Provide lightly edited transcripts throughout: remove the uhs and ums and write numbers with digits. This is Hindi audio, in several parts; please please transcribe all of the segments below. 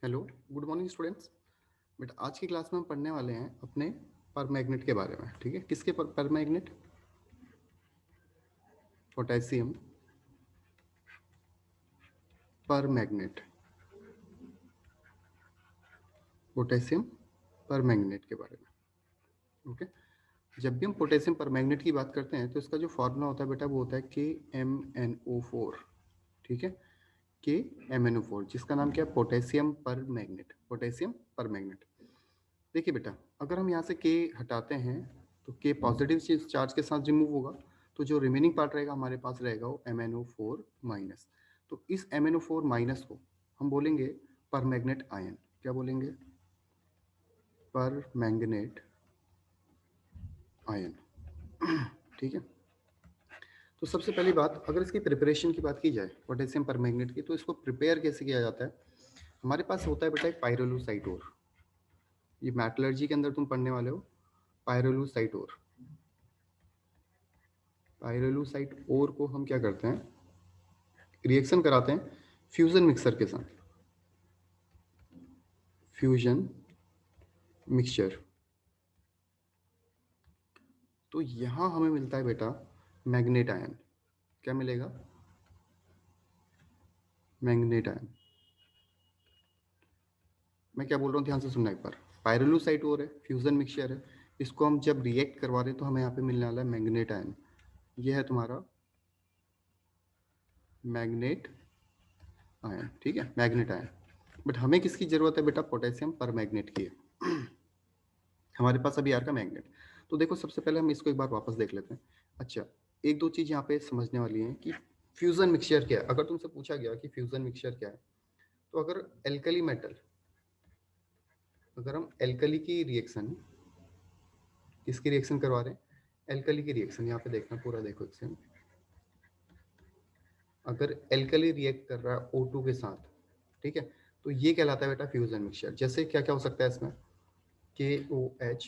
Hello, good morning students. But आज की क्लास में हम पढ़ने वाले हैं अपने पर मैग्नेट के बारे में। ठीक है, किसके पर मैग्नेट? पोटेशियम पर मैग्नेट। पोटेशियम पर मैग्नेट के बारे में। ओके, जब भी हम पोटेशियम पर मैग्नेट की बात करते हैं तो इसका जो फॉर्मूला होता है बेटा वो होता है KMnO4। ठीक है, KMnO4 जिसका नाम क्या है? पोटेशियम पर मैग्नेट। पोटेशियम पर मैग्नेट। देखिए बेटा, अगर हम यहाँ से K हटाते हैं तो K पॉजिटिव चार्ज के साथ रिमूव होगा, तो जो रिमेनिंग पार्ट रहेगा हमारे पास रहेगा वो MnO4 माइनस। तो इस MnO4 माइनस को हम बोलेंगे पर मैग्नेट आयन। क्या बोलेंगे? पर मैंगनेट आयन। ठीक है, तो सबसे पहली बात, अगर इसकी प्रिपरेशन की बात की जाए पोटेशियम पर मैग्नेट की, तो इसको प्रिपेयर कैसे किया जाता है? हमारे पास होता है बेटा एक पाइरोलूसाइट ओर। ये मेटलर्जी के अंदर तुम पढ़ने वाले हो, पाइरोलूसाइट ओर। पाइरोलूसाइट ओर को हम क्या करते हैं? रिएक्शन कराते हैं फ्यूजन मिक्सर के साथ। Fusion mixture. तो यहां हमें मिलता है बेटा मैग्नेट आयन। क्या मिलेगा? Manganate ion. मैं क्या बोल रहा हूँ ध्यान से सुनना एक बार। पाइरोलूसाइट ओर है, फ्यूजन मिक्सचर है, इसको हम जब रिएक्ट करवा रहे हैं तो हमें यहाँ पे मिलने वाला है मैग्नेट आयन। ये है तुम्हारा मैग्नेट आयन। ठीक है, मैग्नेट आयन। बट हमें किसकी जरूरत है बेटा? पोटेशियम पर मैग्नेट की है। हमारे पास अभी यार का मैग्नेट। तो देखो, सबसे पहले हम इसको एक बार वापस देख लेते हैं। अच्छा, एक दो चीज यहाँ पे समझने वाली है कि फ्यूजन मिक्सचर क्या है। अगर तुमसे पूछा गया कि फ्यूजन मिक्सचर क्या है, तो अगर एल्कली मेटल, अगर हम एल्कली की रिएक्शन, किसकी रिएक्शन करवा रहे हैं? एल्कली की रिएक्शन। यहाँ पे देखना, पूरा देखो एक सेकंड। अगर एल्कली रिएक्ट कर रहा है O2 के साथ, ठीक है, तो ये कहलाता है बेटा फ्यूजन मिक्सचर। जैसे क्या क्या हो सकता है इसमें? KOH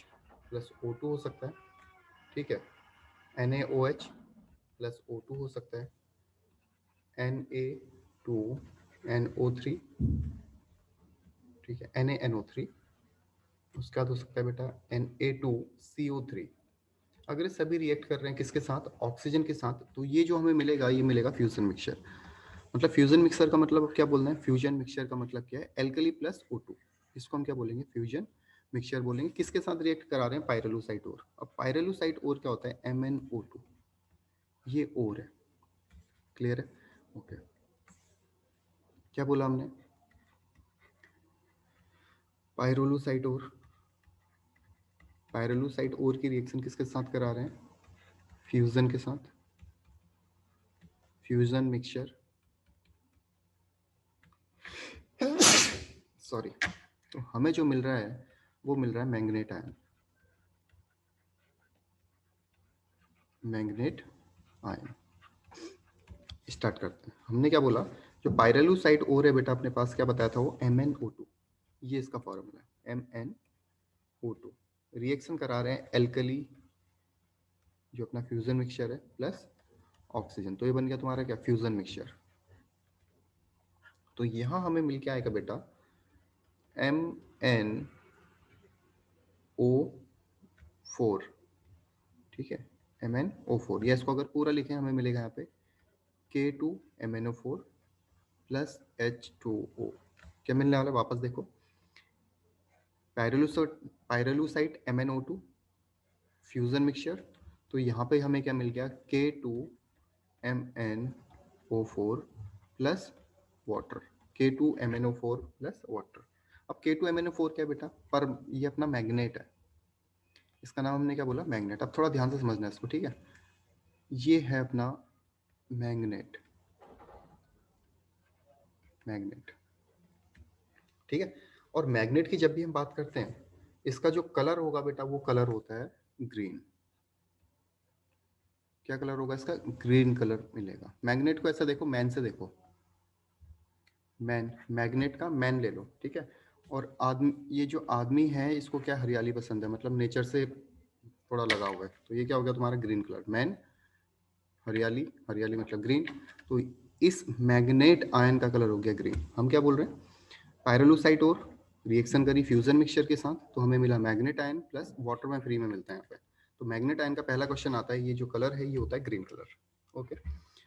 प्लस O2 हो सकता है, ठीक है, NaOH प्लस O2 हो सकता है, Na2NO3, ठीक है, NaNO3। उसके बाद हो सकता है बेटा Na2CO3। अगर ये सभी रिएक्ट कर रहे हैं किसके साथ? ऑक्सीजन के साथ, तो ये जो हमें मिलेगा ये मिलेगा फ्यूजन मिक्सचर। मतलब फ्यूजन मिक्सर का मतलब क्या बोलना है? फ्यूजन मिक्सचर का मतलब क्या है? Alkali plus O2। इसको हम क्या बोलेंगे? फ्यूजन मिक्सचर बोलेंगे। किसके साथ रिएक्ट करा रहे हैं? पाइरोलूसाइट ओर। अब पाइरोलूसाइट ओर क्या होता है? MnO2। ये ओर है। क्लियर है? ओके, क्या बोला हमने? पाइरोलूसाइट ओर। पाइरोलूसाइट ओर की रिएक्शन किसके साथ करा रहे हैं? फ्यूजन के साथ। Fusion mixture, sorry. तो हमें जो मिल रहा है वो मिल रहा है manganate ion. Manganate ion. Start करते हैं। हमने क्या बोला? जो पाइरोलूसाइट ओर है बेटा, अपने पास क्या बताया था वो? MnO2। ये इसका फॉर्मूला है, MnO2। रिएक्शन करा रहे हैं एल्कली, जो अपना फ्यूजन मिक्सचर है, प्लस ऑक्सीजन। तो ये बन गया तुम्हारा क्या? Fusion mixture. तो यहां हमें मिल के आएगा बेटा MnO4। ठीक है, MnO4। या इसको अगर पूरा लिखें हमें मिलेगा यहाँ पे K2MnO4 प्लस H2O। क्या मिलने वाला है? वापस देखो, पाइरोलूसाइट MnO2 फ्यूजन मिक्सचर। तो यहाँ पे हमें क्या मिल गया? K2MnO4 plus water. K2MnO4 plus water. अब K2MnO4 क्या है बेटा? पर ये अपना मैग्नेट है, इसका नाम हमने क्या बोला? मैग्नेट। अब थोड़ा ध्यान से समझना है इसको, ठीक है। ये है अपना मैग्नेट। मैग्नेट, ठीक है। और मैग्नेट की जब भी हम बात करते हैं, इसका जो कलर होगा बेटा वो कलर होता है ग्रीन। क्या कलर होगा इसका? ग्रीन कलर मिलेगा। मैग्नेट को ऐसा देखो, मैन से देखो, मैन, मैग्नेट का मैन ले लो, ठीक है। और आदमी, ये जो आदमी है इसको क्या? हरियाली पसंद है, मतलब नेचर से थोड़ा लगा हुआ है, तो ये क्या हो गया तुम्हारा? Green colour. मैन, हरियाली, हरियाली मतलब ग्रीन। तो इस मैग्नेट आयन का कलर हो गया ग्रीन। हम क्या बोल रहे हैं? पायरोलुसाइट और रिएक्शन करी फ्यूजन मिक्सचर के साथ, तो हमें मिला मैग्नेट आयन प्लस वाटर में फ्री में मिलता है यहाँ पे। तो मैग्नेट आयन का पहला क्वेश्चन आता है, ये जो कलर है ये होता है ग्रीन कलर। ओके,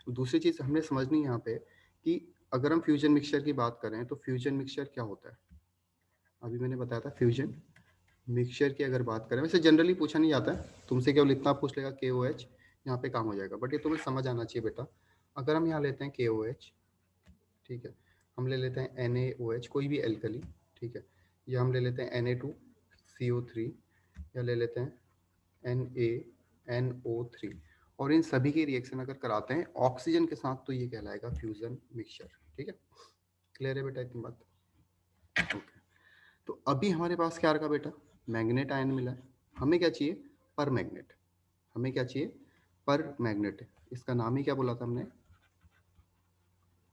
दूसरी चीज हमने समझनी है यहाँ पे कि अगर हम फ्यूजन मिक्सचर की बात करें तो फ्यूजन मिक्सचर क्या होता है। अभी मैंने बताया था फ्यूजन मिक्सचर की अगर बात करें, वैसे जनरली पूछा नहीं जाता है, तुमसे केवल इतना पूछ लेगा KOH, यहाँ पे काम हो जाएगा, बट ये तुम्हें समझ आना चाहिए बेटा। अगर हम यहाँ लेते हैं KOH, ठीक है, हम ले लेते हैं NaOH कोई भी एल्कली, ठीक है, या हम ले लेते हैं Na2CO3, या ले लेते हैं NaNO3, और इन सभी की रिएक्शन अगर कराते हैं ऑक्सीजन के साथ तो ये कहलाएगा फ्यूजन मिक्सचर। ठीक है, क्लियर है बेटा इतनी बात? ओके, तो अभी हमारे पास क्या रखा बेटा, मैग्नेट आयन मिला है, हमें क्या चाहिए, पर मैग्नेट। हमें क्या चाहिए, पर मैग्नेट। इसका नाम ही क्या बोला था हमने,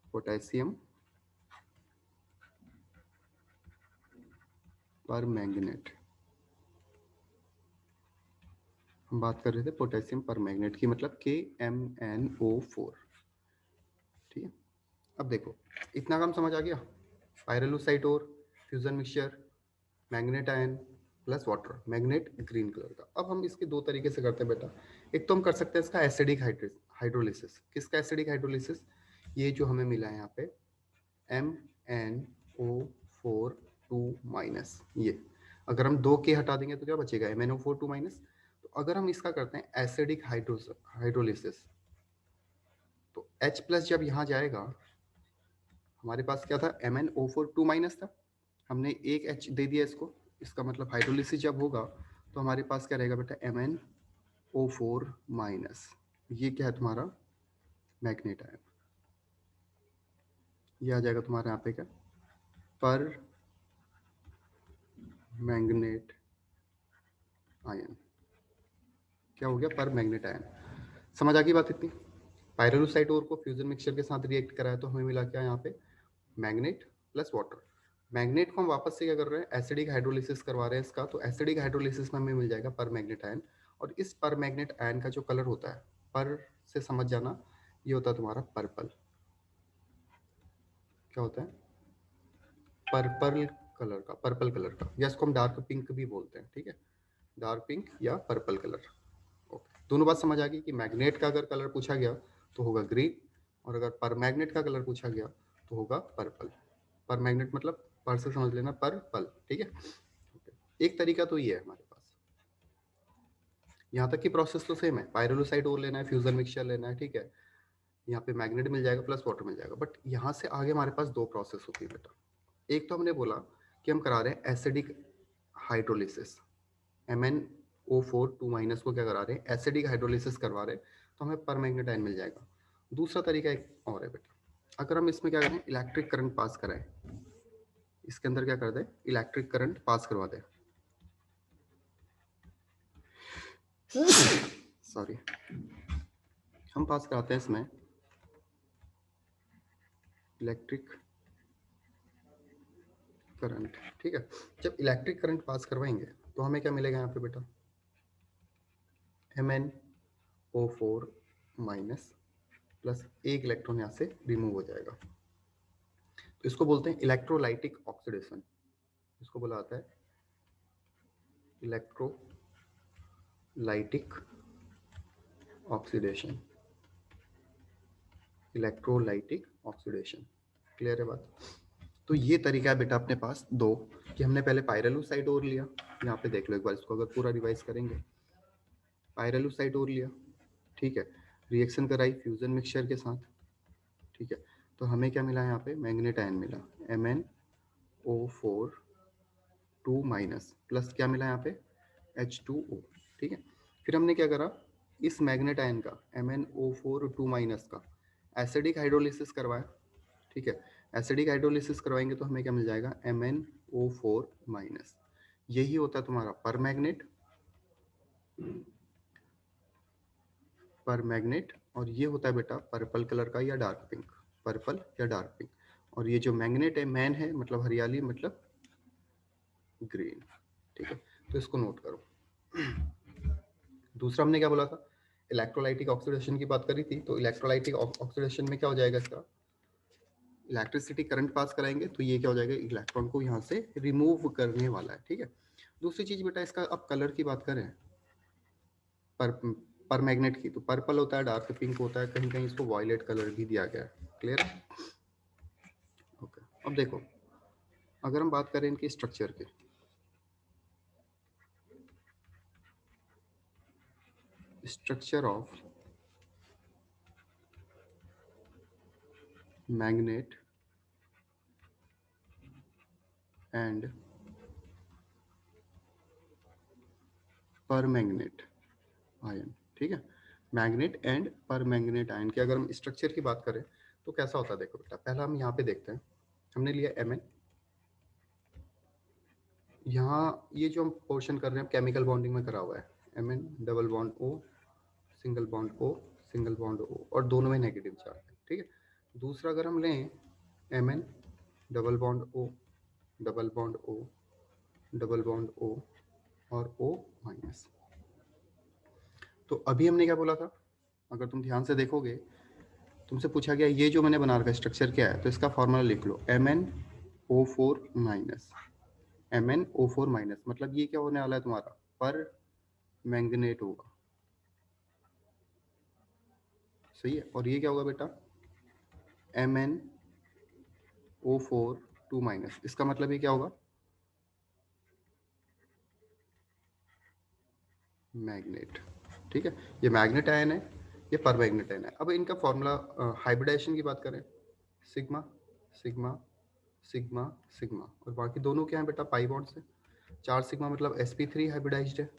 पोटेशियम पर मैग्नेट। हम बात कर रहे थे पोटेशियम पर मैग्नेट की, मतलब KMnO4। ठीक है, अब देखो इतना काम समझ आ गया, पायरोलुसाइट और fusion mixture, manganate ion plus water, magnet green colour का। अब हम इसके दो तरीके से करते हैं बेटा। एक तो हम कर सकते हैं इसका एसिडिक हाइड्रोलिसिस। किसका एसिडिक हाइड्रोलिसिस, ये जो हमें मिला है यहाँ पे MnO4 2-, ये अगर हम 2 K हटा देंगे तो क्या बचेगा, MnO4 2-। तो अगर हम इसका करते हैं एसिडिक हाइड्रोलिसिस, तो H+ जब यहाँ जाएगा, हमारे पास क्या था, MnO4 2- था, हमने एक H दे दिया इसको, इसका मतलब हाइड्रोलिसिस जब होगा तो हमारे पास क्या रहेगा बेटा, MnO4-। ये क्या है तुम्हारा मैग्नेट आयन, ये आ जाएगा तुम्हारे यहाँ पे क्या, पर मैग्नेट आयन। क्या हो गया, पर मैग्नेट आयन। समझ आ गई बात इतनी। पायरोलुसाइट ओर को फ्यूजन मिक्सचर के साथ रिएक्ट कराया तो हमें मिला क्या यहाँ पे, मैग्नेट प्लस वाटर। मैग्नेट को हम वापस से क्या कर रहे हैं, एसिडिक हाइड्रोलिसिस करवा रहे हैं इसका, तो एसिडिक हाइड्रोलिसिस में हमें मिल जाएगा पर मैग्नेट आयन। और इस पर मैग्नेट आयन का जो कलर होता है, पर से समझ जाना, ये होता है तुम्हारा पर्पल। क्या होता है, पर्पल कलर का, पर्पल कलर का, या इसको हम डार्क पिंक भी बोलते हैं। ठीक है, डार्क पिंक या पर्पल कलर। ओके, दोनों बात समझ आ गई कि मैग्नेट का अगर कलर पूछा गया तो होगा ग्रीन, और अगर पर मैग्नेट का कलर पूछा गया तो होगा पर्पल। पर मैग्नेट मतलब पर से समझ लेना, पर्पल। ठीक है, एक तरीका तो ये है हमारे पास। यहाँ तक की प्रोसेस तो सेम है, पायरोलुसाइट और लेना है, फ्यूजन मिक्सचर लेना है, ठीक है, यहाँ पे मैग्नेट मिल जाएगा प्लस वाटर मिल जाएगा। बट यहाँ से आगे हमारे पास दो प्रोसेस होती है बेटा। एक तो हमने बोला कि हम करा रहे हैं एसिडिक हाइड्रोलिसिस, MnO4 2- को क्या करा रहे हैं, एसिडिक हाइड्रोलिसिस करवा रहे हैं, तो हमें पर मैग्नेट आयन मिल जाएगा। दूसरा तरीका एक और है बेटा, अगर हम इसमें क्या करें, इलेक्ट्रिक करंट पास कराएं, इसके अंदर क्या कर दें, इलेक्ट्रिक करंट पास करवा दें, सॉरी, हम पास कराते हैं इसमें इलेक्ट्रिक करंट। ठीक है, जब इलेक्ट्रिक करंट पास करवाएंगे तो हमें क्या मिलेगा यहाँ पे बेटा, MnO4- प्लस एक इलेक्ट्रॉन यहाँ से रिमूव हो जाएगा। तो इसको बोलते हैं इलेक्ट्रोलाइटिक ऑक्सीडेशन, इसको बोला जाता है electrolytic oxidation, electrolytic oxidation. Clear है बात? तो ये तरीका है बेटा अपने पास दो, कि हमने पहले पायरोलुसाइट और लिया, यहाँ पे देख लो एक बार इसको अगर पूरा रिवाइज करेंगे, पायरोलुसाइट और लिया, ठीक है, रिएक्शन कराई फ्यूजन मिक्सचर के साथ, ठीक है, तो हमें क्या मिला यहाँ पे, मैग्नेट आयन मिला MnO4 2- प्लस क्या मिला यहाँ पे, H2O। ठीक है, फिर हमने क्या करा, इस मैग्नेट आयन का MnO4 2- का एसिडिक हाइड्रोलिसिस करवाया। ठीक है, एसिडिक हाइड्रोलिसिस करवाएंगे तो हमें क्या मिल जाएगा, MnO4-। यही होता है तुम्हारा पर मैग्नेट, पर मैग्नेट, और ये होता है बेटा पर्पल कलर का या डार्क पिंक, पर्पल या डार्क पिंक। और ये जो मैग्नेट है, मैन है मतलब हरियाली, मतलब ग्रीन। ठीक है, तो इसको नोट करो। दूसरा हमने क्या बोला था, इलेक्ट्रोलाइटिक ऑक्सीडेशन की बात करी थी, तो इलेक्ट्रोलाइटिक ऑक्सीडेशन में क्या हो जाएगा इसका, इलेक्ट्रिसिटी करंट पास कराएंगे तो ये क्या हो जाएगा, इलेक्ट्रॉन को यहाँ से रिमूव करने वाला है। ठीक है, दूसरी चीज बेटा इसका अब कलर की बात करें पर मैग्नेट की, तो पर्पल होता है, डार्क पिंक होता है, कहीं कहीं इसको वॉयलेट कलर भी दिया गया है। क्लियर है? ओके, अब देखो अगर हम बात करें इनके स्ट्रक्चर के, स्ट्रक्चर ऑफ मैग्नेट एंड पर मैग्नेट आयन। ठीक है, मैग्नेट एंड पर मैग्नेट आयन की अगर हम स्ट्रक्चर की बात करें तो कैसा होता है, देखो बेटा पहला हम यहाँ पे देखते हैं, हमने लिया Mn, यहाँ ये जो हम पोर्शन कर रहे हैं केमिकल बॉन्डिंग में करा हुआ है, Mn double bond O, single bond O, single bond O, और दोनों में नेगेटिव चार्ज है। ठीक है, दूसरा अगर हम लें Mn double bond O, double bond O, double bond O और O माइनस, तो अभी हमने क्या बोला था, अगर तुम ध्यान से देखोगे तुमसे पूछा गया ये जो मैंने बना रखा स्ट्रक्चर क्या है, तो इसका फॉर्मूला लिख लो MnO4 माइनस, MnO4 माइनस मतलब ये क्या होने वाला है तुम्हारा, पर मैंगनेट होगा। सही है, और ये क्या होगा बेटा MnO4 2 माइनस, इसका मतलब ये क्या होगा मैग्नेट। ठीक है, ये मैग्नेट आयन है, ये पर मैग्नेट आयन है। अब इनका फॉर्मूला हाइब्रिडाइजेशन की बात करें, सिग्मा सिग्मा सिग्मा सिग्मा, और बाकी दोनों क्या है बेटा पाई बॉन्ड से, 4 सिग्मा मतलब sp3 हाइब्रिडाइज्ड है,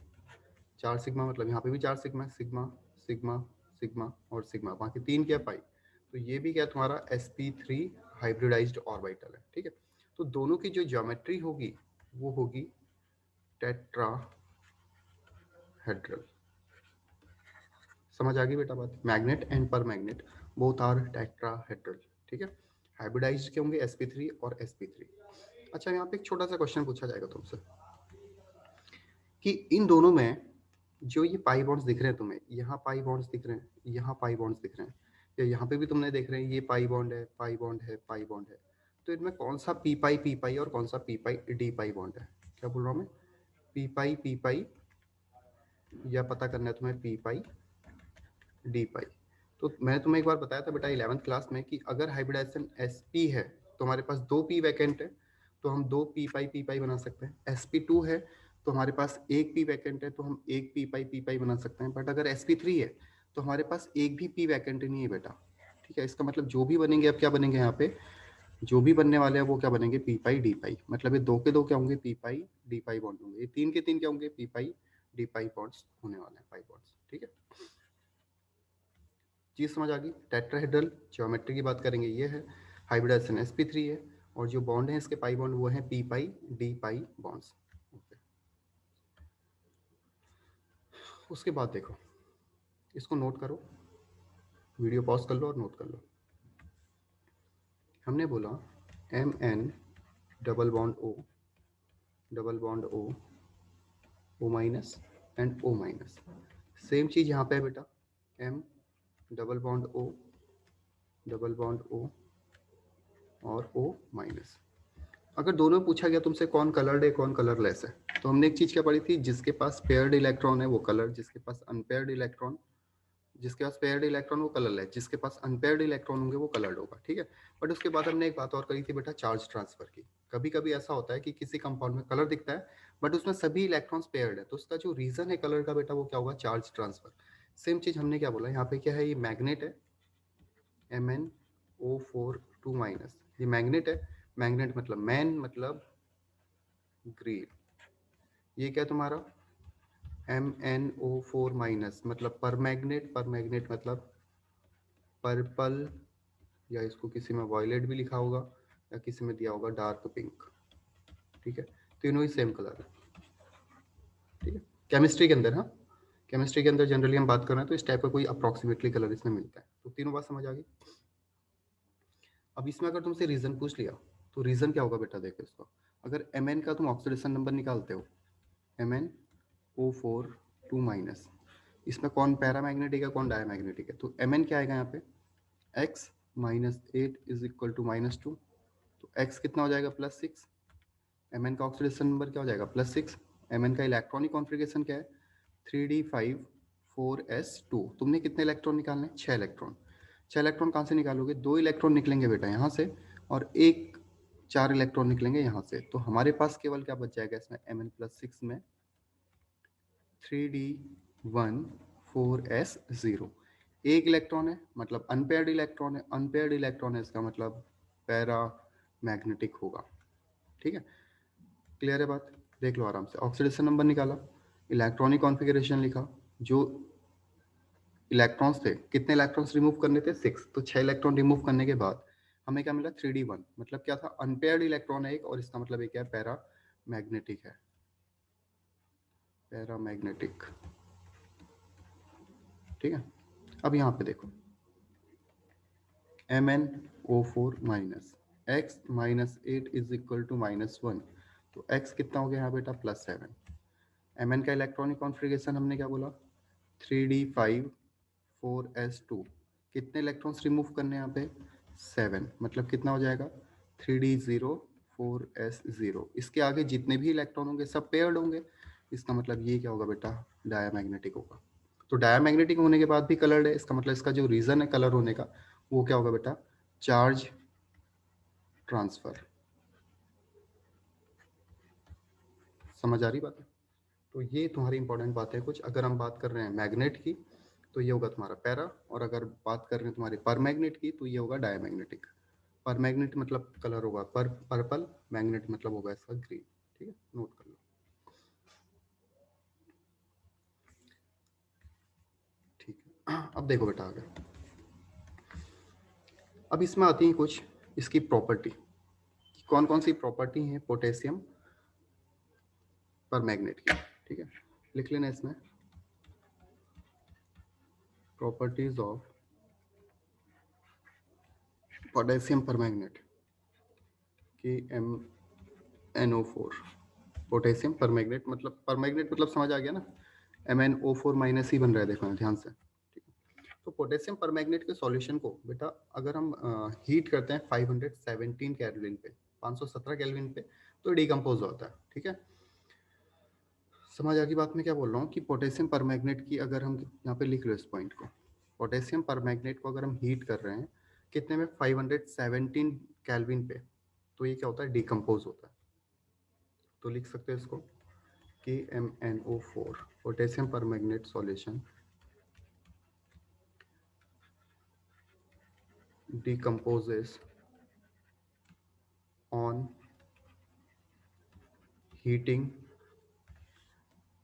4 सिग्मा मतलब यहाँ पे भी 4 सिग्मा, सिग्मा सिग्मा सिग्मा और सिग्मा, बाकी 3 क्या पाई, तो ये भी क्या तुम्हारा sp3 हाइब्रिडाइज्ड ऑर्बिटल है। ठीक है, तो दोनों की जो ज्योमेट्री होगी वो होगी टेट्राहेड्रल। समझ आ गई बेटा बात, मैग्नेट एंड पर मैग्नेट बोथ आर टेट्राहेड्रल। ठीक है, हाइब्रिडाइज्ड के होंगे sp3 और sp3। अच्छा, यहाँ पे एक छोटा सा क्वेश्चन पूछा जाएगा तुमसे कि इन दोनों में जो ये पाई बॉन्ड्स दिख रहे हैं तुम्हें, यहाँ पाई बॉन्ड्स दिख रहे हैं, यहाँ पाई बॉन्ड्स दिख रहे हैं, या यहाँ पे भी तुमने देख रहे हैं ये पाई बॉन्ड है, पाई बॉन्ड है, पाई बॉन्ड है, तो इनमें कौन सा पी पाई और कौन सा पी डी पाई बॉन्ड है? क्या बोल रहा हूँ मैं, पी पाई या पता करना है तुम्हें डी पाई। तो मैंने तुम्हें एक बार बताया था बेटा 11th क्लास में कि अगर हाइब्रिडाइजेशन sp है तो हमारे पास 2 p वैकेंट है, तो हम 2 पी पाई बना सकते हैं। sp2 है तो हमारे पास 1 p वैकेंट है, तो हम 1 पी पाई बना सकते हैं। बट अगर sp3 है तो हमारे पास एक भी p वैकेंट नहीं है बेटा। ठीक है, इसका मतलब जो भी बनेंगे, अब क्या बनेंगे यहाँ पे, जो भी बनने वाले हैं वो क्या बनेंगे, पी पाई डी पाई, मतलब ये 2 के 2 क्या होंगे, पी पाई डी पाई बॉन्ड होंगे, ये 3 के 3 क्या होंगे, पी पाई डी पाई बॉन्ड्स होने वाले हैं, पाई बॉन्ड्स। ठीक है, चीज समझ आ गई। टेट्राहेड्रल ज्योमेट्री की बात करेंगे ये है, हाइब्रिडाइजेशन sp3 है, और जो बॉन्ड है इसके पाई बॉन्ड वो है पी पाई डी पाई बॉन्ड्स। उसके बाद देखो, इसको नोट करो, वीडियो पॉज कर लो और नोट कर लो। हमने बोला Mn double bond O, double bond O minus and O minus, same चीज यहाँ पे है बेटा, M double bond O, double bond O और O माइनस। अगर दोनों में पूछा गया तुमसे कौन कलर्ड है कौन कलरलेस है, तो हमने एक चीज क्या पढ़ी थी, जिसके पास पेयर्ड इलेक्ट्रॉन है वो कलर, जिसके पास अनपेयर्ड इलेक्ट्रॉन, जिसके पास पेयर्ड इलेक्ट्रॉन वो कलरलेस, जिसके पास अनपेयर्ड इलेक्ट्रॉन होंगे वो कलर्ड होगा। ठीक है, बट उसके बाद हमने एक बात और करी थी बेटा, चार्ज ट्रांसफर की। कभी कभी ऐसा होता है कि किसी कंपाउंड में कलर दिखता है बट उसमें सभी इलेक्ट्रॉन्स पेयर्ड है, तो उसका जो रीजन है कलर का बेटा वो क्या होगा, चार्ज ट्रांसफर। सेम चीज हमने क्या बोला, यहाँ पे क्या है, ये मैग्नेट है MnO4 2 माइनस, ये मैग्नेट है, मैग्नेट मतलब मैन मतलब ग्रीन, ये क्या तुम्हारा MnO4 माइनस मतलब पर मैग्नेट मतलब पर्पल, या इसको किसी में वॉयलेट भी लिखा होगा या किसी में दिया होगा डार्क पिंक। ठीक है, तीनों ही सेम कलर है। ठीक है, केमिस्ट्री के अंदर, हाँ केमिस्ट्री के अंदर जनरली हम बात कर रहे हैं तो इस टाइप का कोई अप्रोक्सीमेटली कलर इसमें मिलता है। तो तीनों बात समझ आ गई। अब इसमें अगर तुमसे रीजन पूछ लिया तो रीजन क्या होगा बेटा, देखो इसको, अगर Mn का तुम ऑक्सीडेशन नंबर निकालते हो, MnO4 2 माइनस, इसमें कौन पैरामैग्नेटिक है कौन डायमैग्नेटिक है, तो Mn क्या आएगा यहाँ पे, X -8 इज इक्वल टू -2, तो x कितना हो जाएगा +6, Mn का ऑक्सीडेशन नंबर क्या हो जाएगा +6, Mn का इलेक्ट्रॉनिक कॉन्फ़िगरेशन क्या है 3d5 4s2। तुमने कितने इलेक्ट्रॉन निकालने हैं 6 इलेक्ट्रॉन। 6 इलेक्ट्रॉन कहाँ से निकालोगे, 2 इलेक्ट्रॉन निकलेंगे बेटा यहाँ से और एक 4 इलेक्ट्रॉन निकलेंगे यहाँ से, तो हमारे पास केवल क्या बच जाएगा इसमें Mn+6 में 3d1 4s0। एक इलेक्ट्रॉन है मतलब अनपेयर्ड इलेक्ट्रॉन है, अनपेयर्ड इलेक्ट्रॉन है इसका मतलब पैरा मैग्नेटिक होगा। ठीक है, क्लियर है बात, देख लो आराम से। ऑक्सीडेशन नंबर निकाला, इलेक्ट्रॉनिक कॉन्फ़िगरेशन लिखा, जो इलेक्ट्रॉन्स थे कितने इलेक्ट्रॉन्स रिमूव करने थे 6, तो 6 इलेक्ट्रॉन रिमूव करने के बाद हमें क्या मिला 3d1, मतलब क्या था अनपेयर्ड इलेक्ट्रॉन है एक, और इसका मतलब क्या है पैरा मैग्नेटिक है, पैरा मैग्नेटिक। ठीक है, अब यहाँ पे देखो MnO4 minus x -8 is equal to -1, तो x कितना हो गया यहाँ बेटा +7। Mn का इलेक्ट्रॉनिक कॉन्फ़िगरेशन हमने क्या बोला 3d5 4s2, कितने इलेक्ट्रॉन्स रिमूव करने हैं यहाँ पे 7, मतलब कितना हो जाएगा 3d0 4s0। इसके आगे जितने भी इलेक्ट्रॉन होंगे सब पेयर्ड होंगे, इसका मतलब ये क्या होगा बेटा डायामैग्नेटिक होगा। तो डायामैग्नेटिक होने के बाद भी कलर्ड है, इसका मतलब इसका जो रीजन है कलर होने का वो क्या होगा बेटा चार्ज ट्रांसफर। समझ आ रही बात है, तो ये तुम्हारी इंपॉर्टेंट बात है कुछ। अगर हम बात कर रहे हैं मैग्नेट की तो ये होगा तुम्हारा पैरा, और अगर बात कर रहे हैं तुम्हारे पर मैग्नेट की तो ये होगा डायमैग्नेटिक। पर मैग्नेट मतलब कलर होगा पर्पल, मैग्नेट मतलब होगा इसका ग्रीन। ठीक है, नोट कर लो। ठीक है, अब देखो बेटा आगे, अब इसमें आती है कुछ इसकी प्रॉपर्टी, कौन कौन सी प्रॉपर्टी है पोटेशियम पर मैग्नेट की। ठीक है, लिख लेना इसमें प्रॉपर्टीज ऑफ पोटेशियम पर मैग्नेट KMnO4। पोटेशियम पर मैग्नेट मतलब समझ आ गया ना, MnO4 माइनस ही बन रहा है, देखो ध्यान से। ठीक है, तो पोटेशियम पर मैग्नेट के सॉल्यूशन को बेटा अगर हम हीट करते हैं 517 केल्विन पे, 517 केल्विन पे, तो डिकम्पोज होता है। ठीक है, समझ आ गई बात में क्या बोल रहा हूँ कि पोटेशियम पर मैग्नेट की अगर हम यहाँ पे लिख लो इस पॉइंट को, पोटेशियम पर मैग्नेट को अगर हम हीट कर रहे हैं कितने में 517 केल्विन पे, तो ये क्या होता है डिकम्पोज होता है। तो लिख सकते हैं इसको KMnO4 पोटेशियम पर magnet solution decomposes on heating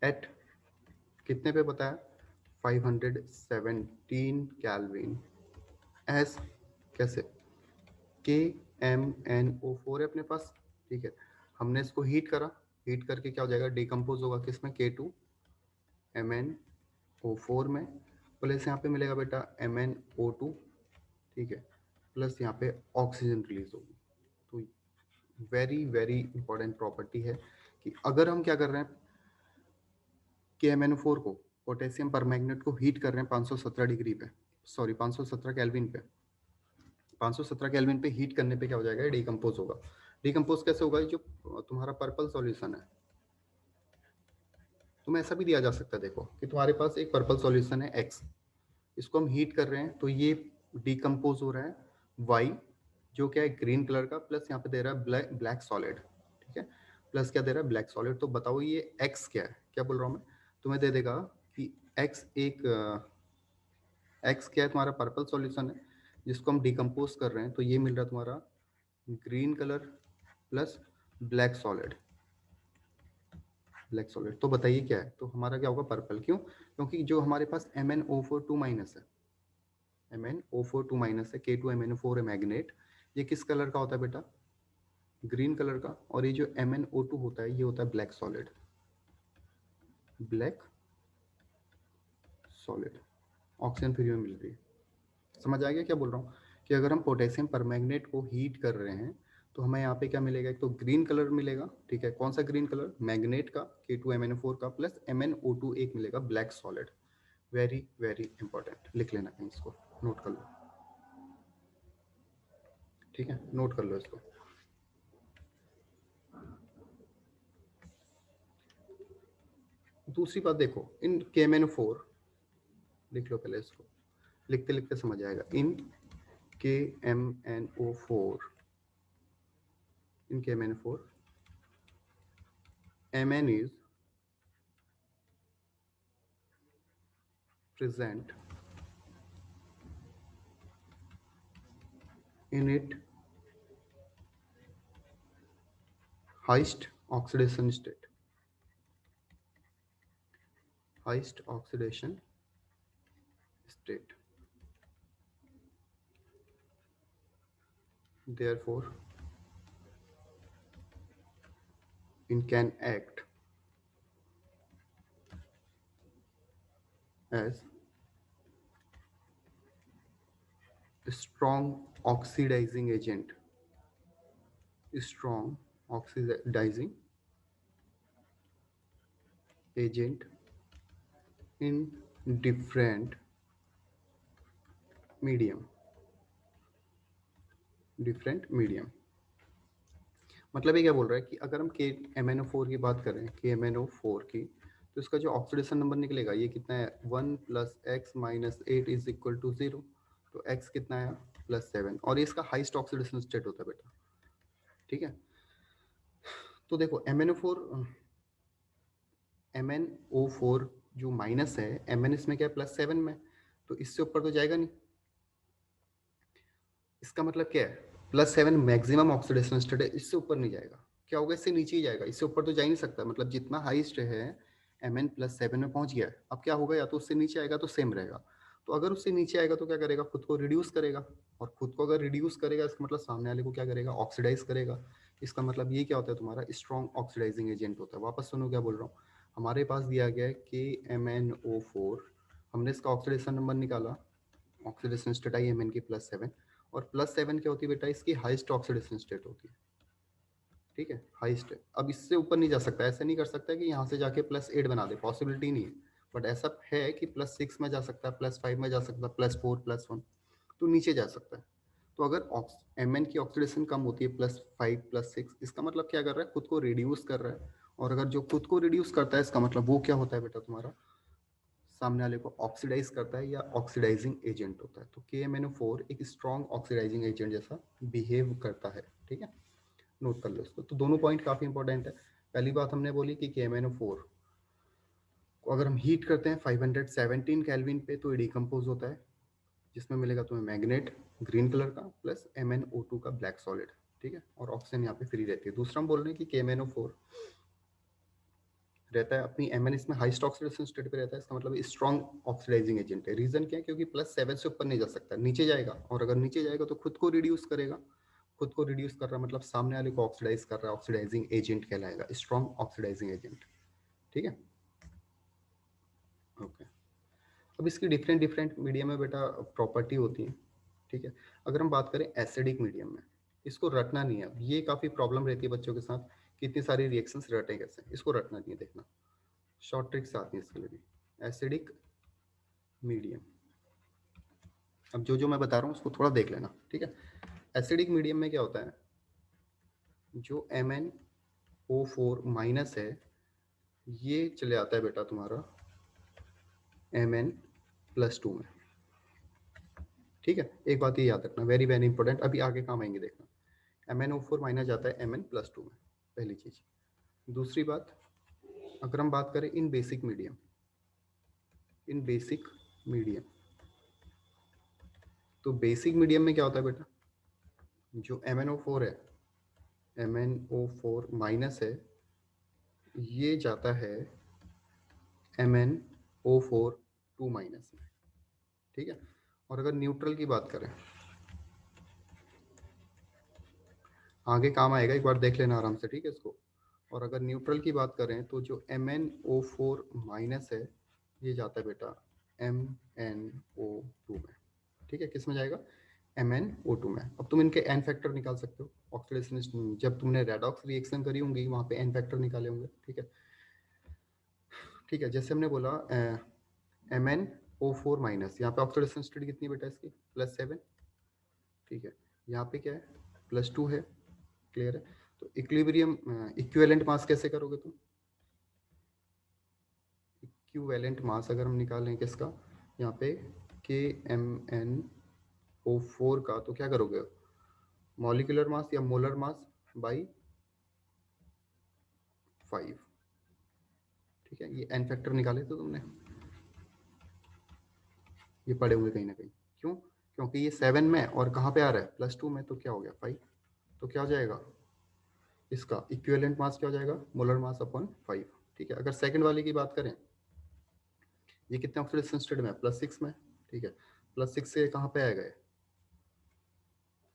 at कितने पे बताया 517 केल्विन एस, कैसे KMnO4 है अपने पास। ठीक है, हमने इसको हीट करा, हीट करके क्या हो जाएगा डिकम्पोज होगा किसमें K2MnO4 में, प्लस यहाँ पे मिलेगा बेटा MnO2। ठीक है, प्लस यहाँ पे ऑक्सीजन रिलीज होगी। तो वेरी वेरी इंपॉर्टेंट प्रॉपर्टी है कि अगर हम क्या कर रहे हैं KMnO4 को पोटेशियम परमैंगनेट को हीट कर रहे हैं 517 डिग्री पे, सॉरी 517 केल्विन पे, 517 केल्विन पे हीट करने पे क्या हो जाएगा डिकम्पोज होगा। डिकम्पोज कैसे होगा, जो तुम्हारा पर्पल सॉल्यूशन है, तुम्हें ऐसा भी दिया जा सकता है देखो कि तुम्हारे पास एक पर्पल सॉल्यूशन है X, इसको हम हीट कर रहे हैं तो ये डिकम्पोज हो रहा है Y जो क्या है ग्रीन कलर का, प्लस यहाँ पे दे रहा है ब्लैक सॉलिड। ठीक है, प्लस क्या दे रहा है ब्लैक सॉलिड। तो बताओ ये X क्या है, क्या बोल रहा हूँ मैं, तुम्हें दे देगा कि X X क्या है तुम्हारा पर्पल सॉल्यूशन है जिसको हम डिकम्पोज कर रहे हैं, तो ये मिल रहा है तुम्हारा green colour plus black solid, black solid. तो बताइए क्या है, तो हमारा क्या होगा पर्पल, क्यों, क्योंकि जो हमारे पास MnO4 2 माइनस है, MnO4 2 माइनस है, K2MnO4 है मैग्नेट, ये किस कलर का होता है बेटा ग्रीन कलर का, और ये जो MnO2 होता है ये होता है black solid, black solid, oxygen free में मिल रही है। समझ आ गया क्या बोल रहा हूँ कि अगर हम पोटेशियम परमैंगनेट को हीट कर रहे हैं तो हमें यहाँ पे क्या मिलेगा, एक तो ग्रीन कलर मिलेगा। ठीक है, कौन सा ग्रीन कलर, मैग्नेट का K2MnO4 का, प्लस MnO2 एक मिलेगा black solid. Very very important, लिख लेना कहीं इसको, नोट कर लो। ठीक है, नोट कर लो इसको। दूसरी बात देखो, इन KMnO4 लिख लो पहले इसको, लिखते लिखते समझ आएगा। इन KMnO4, in KMnO4 Mn is present in its highest oxidation state, highest oxidation state. Therefore, it can act as a strong oxidizing agent, strong oxidizing agent in different medium, different medium. मतलब ये क्या बोल रहा है कि अगर हम KMnO4 की बात करें, KMnO4 की, तो इसका जो ऑक्सीडेशन नंबर निकलेगा ये कितना है, 1 + x - 8 = 0। तो x कितना है, +7, और ये इसका हाईएस्ट ऑक्सीडेशन स्टेट होता है बेटा। ठीक है, तो देखो MnO4 जो माइनस है, Mn इसमें क्या है, +7 में, तो इससे ऊपर तो जाएगा नहीं। इसका मतलब क्या है, +7 मैक्सिमम ऑक्सीडेशन स्टेट है, इससे ऊपर नहीं जाएगा। क्या होगा, इससे नीचे ही जाएगा, इससे ऊपर तो जा ही नहीं सकता। मतलब जितना हाईएस्ट है Mn +7 में पहुंच गया है, अब क्या होगा, या तो उससे नीचे आएगा तो सेम रहेगा। तो अगर उससे नीचे आएगा तो क्या करेगा, खुद को रिड्यूस करेगा, और खुद को अगर रिड्यूस करेगा इसका मतलब सामने वाले को क्या करेगा, ऑक्सीडाइज करेगा। इसका मतलब ये क्या होता है, तुम्हारा स्ट्रॉन्ग ऑक्सीडाइजिंग एजेंट होता है। वापस सुनो क्या बोल रहा हूँ, हमारे पास दिया गया है KMnO4, हमने इसका ऑक्सीडेशन नंबर निकाला, ऑक्सीडेशन स्टेट आई Mn की +7, और +7 क्या होती है बेटा, इसकी हाईएस्ट ऑक्सीडेशन स्टेट होती है। ठीक है, हाईएस्ट है। अब इससे ऊपर नहीं जा सकता, ऐसे नहीं कर सकता कि यहाँ से जाके +8 बना दे, पॉसिबिलिटी नहीं है। बट ऐसा है कि +6 में जा सकता है, +5 में जा सकता है, +4 +1, तो नीचे जा सकता है। तो अगर Mn की ऑक्सीडेशन कम होती है, +5 +6, इसका मतलब क्या कर रहा है, खुद को रिड्यूस कर रहा है। और अगर जो खुद को रिड्यूस करता है, इसका मतलब वो क्या होता है बेटा, तुम्हारा सामने वाले को ऑक्सीडाइज करता है या ऑक्सीडाइजिंग एजेंट होता है। तो KMnO4 एक स्ट्रॉन्ग ऑक्सीडाइजिंग एजेंट जैसा बिहेव करता है। ठीक है, नोट कर लो इसको। तो दोनों पॉइंट काफी इंपॉर्टेंट है। पहली बात हमने बोली कि KMnO4 को अगर हम हीट करते हैं 517 केल्विन पे तो ये डिकम्पोज होता है, जिसमें मिलेगा तुम्हें मैग्नेट ग्रीन कलर का प्लस MnO2 का ब्लैक सॉलिड। ठीक है, और ऑक्सीजन यहाँ पे फ्री रहती है। दूसरा हम बोल रहे हैं कि KMnO4 रहता है अपनी Mn इसमें हाईएस्ट ऑक्सीडेशन स्टेट पे रहता है, इसका मतलब स्ट्रॉन्ग ऑक्सीडाइजिंग एजेंट है। रीजन क्या है, क्योंकि +7 से ऊपर नहीं जा सकता, नीचे जाएगा, और अगर नीचे जाएगा तो खुद को रिड्यूस करेगा। खुद को रिड्यूस कर रहा है मतलब सामने वाले को ऑक्सीडाइज कर रहा है, ऑक्सीडाइजिंग एजेंट कहलाएगा, स्ट्रॉन्ग ऑक्सीडाइजिंग एजेंट। ठीक है, ओके। अब इसकी डिफरेंट डिफरेंट मीडियम में बेटा प्रॉपर्टी होती है। ठीक है, अगर हम बात करें एसिडिक मीडियम में, इसको रटना नहीं है। अब ये काफी प्रॉब्लम रहती है बच्चों के साथ कि इतनी सारी रिएक्शंस रटें कैसे, इसको रटना नहीं है। देखना, शॉर्ट ट्रिक्स आती हैं इसके लिए भी। एसिडिक मीडियम, अब जो जो मैं बता रहा हूँ उसको थोड़ा देख लेना। ठीक है, एसिडिक मीडियम में क्या होता है, जो MnO4 माइनस है ये चले आता है बेटा तुम्हारा Mn+2 में। ठीक है, एक बात ये याद रखना, वेरी वेरी इंपॉर्टेंट, अभी आगे काम आएंगे देखना। MnO4 माइनस जाता है Mn+2 में, पहली चीज। दूसरी बात, अगर हम बात करें इन बेसिक मीडियम, इन बेसिक मीडियम, तो बेसिक मीडियम में क्या होता है बेटा, जो MnO4 है, MnO4 माइनस है, ये जाता है MnO4 2 माइनस में। ठीक है, और अगर न्यूट्रल की बात करें, आगे काम आएगा, एक बार देख लेना आराम से। ठीक है इसको, और अगर न्यूट्रल की बात करें तो जो MnO4 माइनस है ये जाता है बेटा MnO2 में। ठीक है, किस में जाएगा, MnO2 में। अब तुम इनके एन फैक्टर निकाल सकते हो, ऑक्सीडेशन जब तुमने रेडॉक्स रिएक्शन करी होंगी वहां पे एन फैक्टर निकाले होंगे। ठीक है, ठीक है, जैसे हमने बोला MnO4 माइनस, यहाँ पे ऑक्सीडेशन स्टेट कितनी बेटा इसकी, +7। ठीक है, यहाँ पे क्या है +2 है, क्लियर है। तो इक्विलिब्रियम इक्विवेलेंट मास कैसे करोगे तुम? इक्विवेलेंट मास अगर हम निकालें किसका, यहाँ पे KMnO4 का, तो क्या करोगे, मॉलिक्यूलर मास या मोलर मास बाई 5, ठीक है। ये एन फैक्टर निकाले तो तुमने, ये पढ़े होंगे कहीं ना कहीं। क्यों? क्योंकि ये 7 में और कहाँ पे आ रहा है, +2 में, तो क्या हो गया 5। तो क्या हो जाएगा इसका इक्विवेलेंट मास, क्या हो जाएगा, मोलर मास अपॉन 5, ठीक है। अगर सेकंड वाले की बात करें, ये कितने ऑक्सीडेशन स्टेट में है, +6 में, ठीक है। +6 से कहाँ पे आएगा,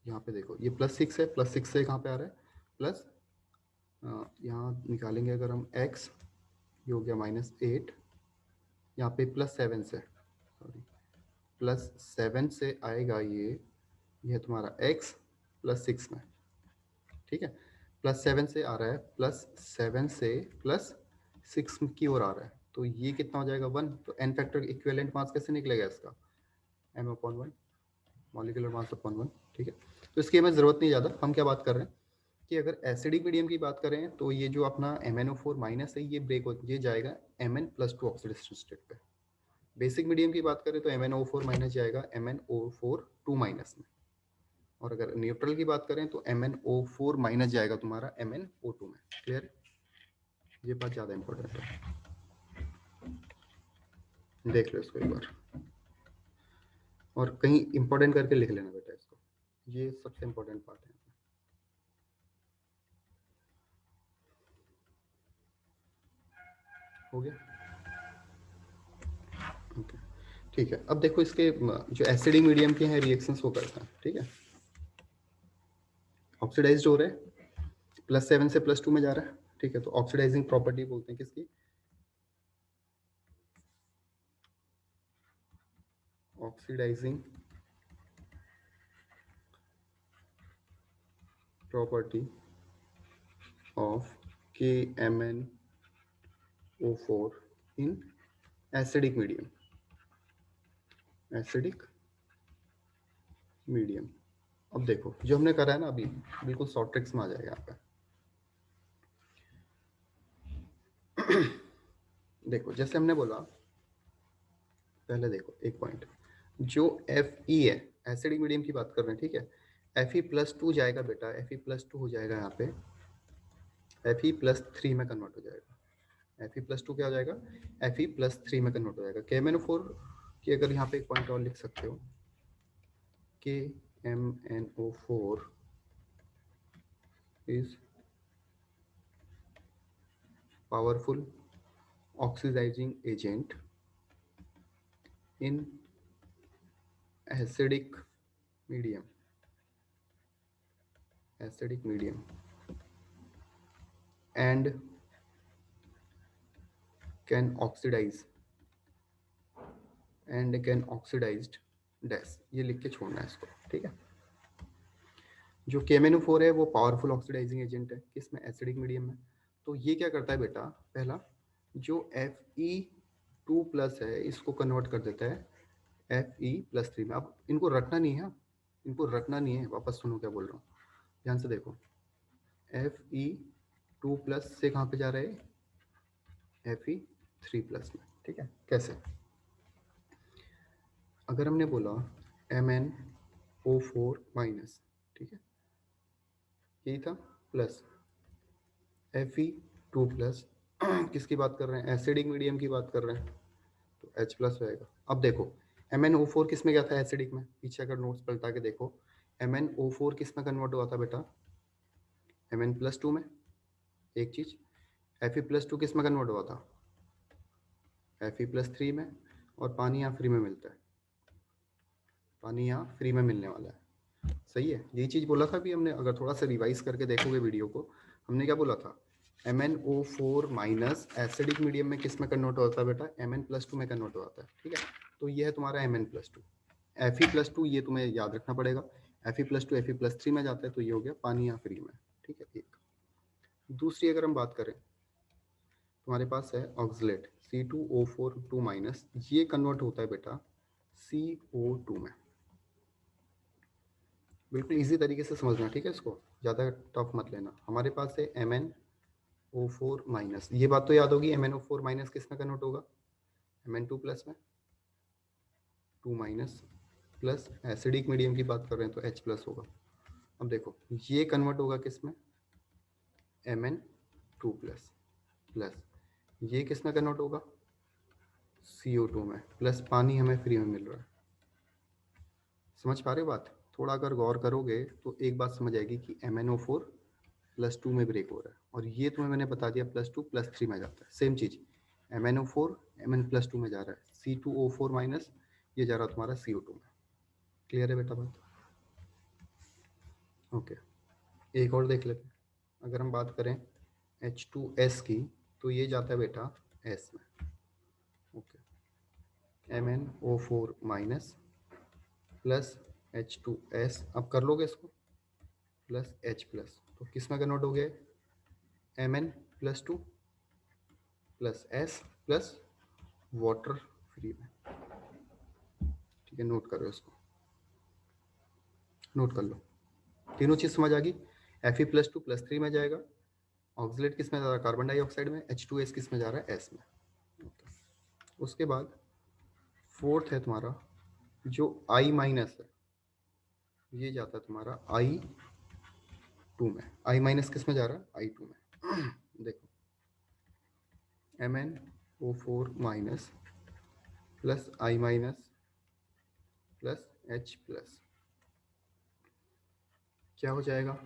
यहाँ पे देखो, ये +6 है, +6 से कहाँ पे आ रहा है, प्लस, यहाँ निकालेंगे अगर हम x, ये हो गया -8, यहाँ पे +7 से, सॉरी, +7 से आएगा ये तुम्हारा x +6 में, ठीक है। +7 से आ रहा है, +7 से +6 की ओर आ रहा है, तो ये कितना हो जाएगा 1। तो एन फैक्टर इक्विवेलेंट मास कैसे निकलेगा इसका, m/1, मॉलिक्यूलर मास अपॉन 1, ठीक है। तो इसकी हमें ज़रूरत नहीं ज़्यादा, हम क्या बात कर रहे हैं कि अगर एसिडिक मीडियम की बात करें तो ये जो अपना MnO4- है, ये ब्रेक हो, ये जाएगा Mn+2 ऑक्सीडेशन स्टेट पे। बेसिक मीडियम की बात करें तो MnO4- जाएगा MnO4 2- में, और अगर न्यूट्रल की बात करें तो MnO4- जाएगा तुम्हारा MnO2 में, क्लियर। ये बात ज़्यादा इंपॉर्टेंट है, देख लो इसको एक बार, और कहीं इंपॉर्टेंट करके लिख लेना बेटा इसको, ये सबसे इंपॉर्टेंट पार्ट है। हो गया, ओके, ठीक है। अब देखो इसके जो एसिडिक मीडियम के हैं रिएक्शंस वो करता है, ठीक है। ऑक्सीडाइज्ड हो रहे हैं, +7 से +2 में जा रहा है, ठीक है। तो ऑक्सीडाइजिंग प्रॉपर्टी बोलते हैं किसकी, oxidising property of KMnO4 in acidic medium, acidic medium. अब देखो जो हमने करा है ना अभी, बिल्कुल शॉर्ट ट्रिक्स में आ जाएगा यहाँ पे। देखो जैसे हमने बोला, पहले देखो एक पॉइंट, जो Fe है, एसिडिक मीडियम की बात कर रहे हैं, ठीक है। Fe+2 जाएगा बेटा, Fe+2 हो जाएगा यहाँ पे Fe+3 में कन्वर्ट हो जाएगा। Fe+2 क्या हो जाएगा, Fe+3 में कन्वर्ट हो जाएगा। KMnO4 की अगर यहाँ पे एक पॉइंट और लिख सकते हो, KMnO4 is powerful oxidizing agent in acidic medium, acidic medium and can oxidize and can oxidized dash, ये लिख के छोड़ना है इसको, ठीक है। जो KMnO4 है वो पावरफुल ऑक्सीडाइजिंग एजेंट है किसमें, एसिडिक मीडियम में। तो ये क्या करता है बेटा, पहला जो Fe2+ है इसको कन्वर्ट कर देता है Fe+3 में। अब इनको रटना नहीं है, इनको रटना नहीं है, वापस सुनो क्या बोल रहा हूँ, ध्यान से देखो। Fe2+ से कहाँ पे जा रहे हैं, Fe3+ में, ठीक है। कैसे, अगर हमने बोला MnO4-, ठीक है, यही था, प्लस Fe2+, किसकी बात कर रहे हैं, एसिडिक मीडियम की बात कर रहे हैं, तो H+ रहेगा। अब देखो MnO4 किस में गया था, एसिडिक में, पीछे अगर नोट्स पलटा के देखो, MnO4 किस में कन्वर्ट हुआ था बेटा, Mn+2 में, एक चीज। Fe+2 किस में कन्वर्ट हुआ था, Fe+3 में, और पानी यहाँ फ्री में मिलता है, पानी यहाँ फ्री में मिलने वाला है, सही है। यही चीज़ बोला था अभी हमने, अगर थोड़ा सा रिवाइज करके देखोगे वीडियो को, हमने क्या बोला था, MnO4- एसिडिक मीडियम में किस में कन्वर्ट होता है बेटा, Mn+2 में कन्वर्ट होता है, ठीक है। तो ये है तुम्हारा Mn+2। Fe+2 ये तुम्हें याद रखना पड़ेगा, Fe+2 Fe+3 में जाता है, तो ये हो गया पानी यहाँ फ्री में, ठीक है। एक दूसरी अगर हम बात करें, तुम्हारे पास है ऑक्सलेट C2O4 2-, ये कन्वर्ट होता है बेटा CO2 में, बिल्कुल इजी तरीके से समझना, ठीक है, इसको ज़्यादा टफ मत लेना। हमारे पास है MnO4 माइनस, ये बात तो याद होगी, MnO4 माइनस किस में कन्वर्ट होगा, Mn2 प्लस में, 2 माइनस प्लस, एसिडिक मीडियम की बात कर रहे हैं तो H प्लस होगा। अब देखो ये कन्वर्ट होगा किस में, Mn2 प्लस प्लस, ये किस में कन्वर्ट होगा, CO2 में, प्लस पानी हमें फ्री में मिल रहा है। समझ पा रहे हो बात? थोड़ा अगर गौर करोगे तो एक बात समझ आएगी कि MnO4 +2 में ब्रेक हो रहा है, और ये तुम्हें मैंने बता दिया +2 +3 में जाता है। सेम चीज, MnO4 Mn+2 में जा रहा है, C2O4 माइनस ये जा रहा है तुम्हारा CO2 में। क्लियर है बेटा बात? ओके, एक और देख लेते हैं। अगर हम बात करें H2S की तो ये जाता है बेटा S में। Okay, MnO4 minus plus H2S, अब कर लोगे इसको, प्लस H प्लस, तो किस में कन्वर्ट हो गया, Mn+2 plus S plus water free में। ठीक है, नोट करो इसको, नोट कर लो। तीनों चीज समझ आ गई। Fe+2 +3 में जाएगा, ऑक्सीलेट किस में जा रहा है, कार्बन डाइऑक्साइड में, H2S किस में जा रहा है, S में। उसके बाद फोर्थ है तुम्हारा जो I माइनस है, ये जाता है तुम्हारा I2 में। I माइनस किस में जा रहा है, I2 में। देखो MnO4 minus plus I minus plus H plus, क्या हो जाएगा,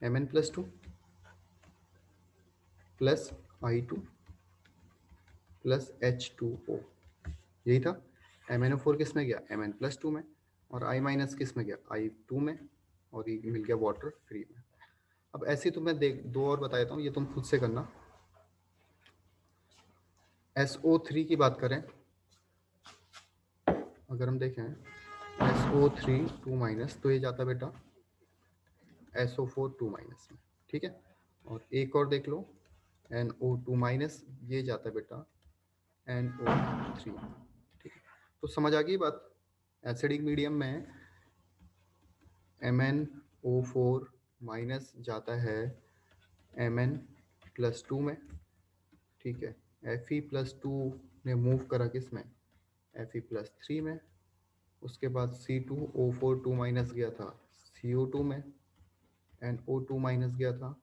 Mn+2 plus I2 plus H2O, यही था। MnO4 किस में गया, Mn+2 में, और I माइनस किस में गया, I2 में, और ये मिल गया वाटर फ्री में। अब ऐसे तो मैं देख दो और बता देता हूँ, ये तुम खुद से करना। SO3 की बात करें, अगर हम देखें SO3 2 माइनस, तो ये जाता है बेटा SO4 2 माइनस में, ठीक है। और एक और देख लो NO2 माइनस, ये जाता है बेटा NO3, ठीक है। तो समझ आ गई बात, एसिडिक मीडियम में MnO4 माइनस जाता है Mn+2 में, ठीक है। Fe+2 ने मूव करा किस में, Fe+3 में। उसके बाद C2O4 2 माइनस गया था CO2 में, NO2 माइनस गया था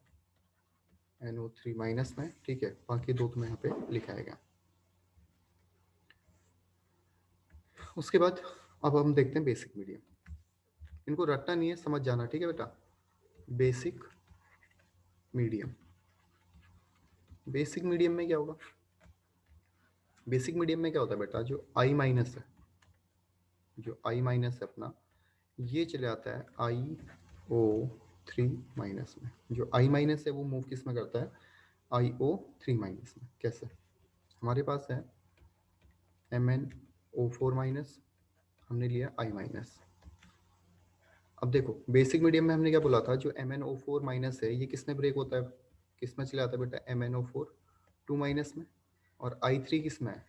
NO3 माइनस में, ठीक है। बाकी दो तुम्हें यहाँ पे लिखाया गया। उसके बाद अब हम देखते हैं बेसिक मीडियम, इनको रटना नहीं है, समझ जाना, ठीक है बेटा। बेसिक मीडियम, बेसिक मीडियम में क्या होगा, बेसिक मीडियम में क्या होता है बेटा, जो I माइनस है, जो I माइनस है अपना, ये चले आता है IO3 माइनस में। जो I माइनस है वो मूव किस में करता है, IO3 माइनस में। कैसे, हमारे पास है MnO4 माइनस, हमने लिया I माइनस। अब देखो बेसिक मीडियम में हमने क्या बोला था, जो MnO4 माइनस है ये किस में ब्रेक होता है, किस में चले आता है बेटा, MnO4 2 माइनस में, और I3 किस में है,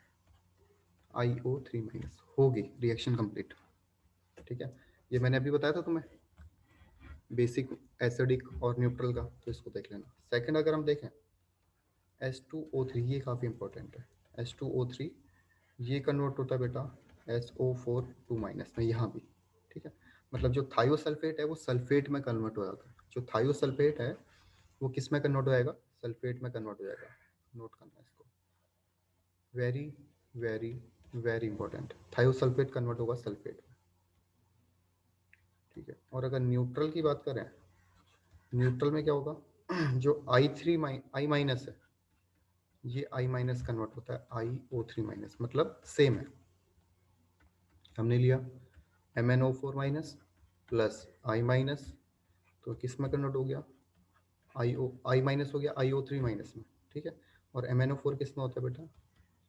IO3 माइनस। होगी रिएक्शन कंप्लीट, ठीक है। ये मैंने अभी बताया था तुम्हें, बेसिक एसिडिक और न्यूट्रल का, तो इसको देख लेना। सेकंड अगर हम देखें H2O3, ये काफ़ी इंपॉर्टेंट है। H2O3 ये कन्वर्ट होता है बेटा SO4 2 माइनस में, यहाँ भी, ठीक है। मतलब जो थायोसल्फेट है वो सल्फेट में कन्वर्ट हो जाता है, जो थायोसल्फेट है वो किस में कन्वर्ट हो जाएगा, सल्फेट में कन्वर्ट हो जाएगा। नोट करना इसको, very very very important, thiosulphate convert होगा सल्फेट में, ठीक है। और अगर न्यूट्रल की बात करें, न्यूट्रल में क्या होगा, जो I माइनस है, ये I माइनस कन्वर्ट होता है IO3 माइनस, मतलब सेम है। हमने लिया MnO4 minus plus I minus, तो किस में कन्वर्ट हो गया, I माइनस हो गया IO3 माइनस में, ठीक है। और MnO4 किस में होता है बेटा,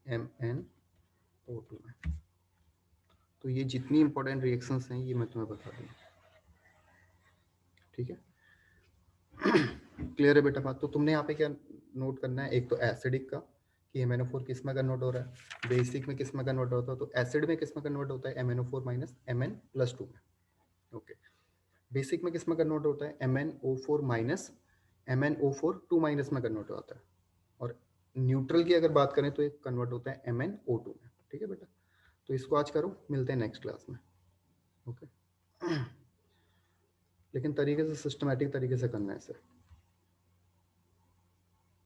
MnO2 में। तो ये जितनी इंपॉर्टेंट रिएक्शंस हैं ये मैं तुम्हें बता दूंगा, ठीक है। क्लियर है बेटा बात? तो तुमने यहाँ पे क्या नोट करना है, एक तो एसिडिक का कि MnO4 किस में कन्वर्ट हो रहा है, बेसिक में किस में कन्वर्ट होता है, तो एसिड में किस में कन्वर्ट होता है, MnO4 माइनस Mn+2 में, ओके। बेसिक में किस में कन्वर्ट होता है, MnO4 माइनस MnO4 2 माइनस में कन्वर्ट होता है, और न्यूट्रल की अगर बात करें तो एक कन्वर्ट होता है MnO2 में। ठीक है बेटा, तो इसको आज करो, मिलते हैं नेक्स्ट क्लास में। ओके लेकिन तरीके से, सिस्टमैटिक तरीके से करना है इसे।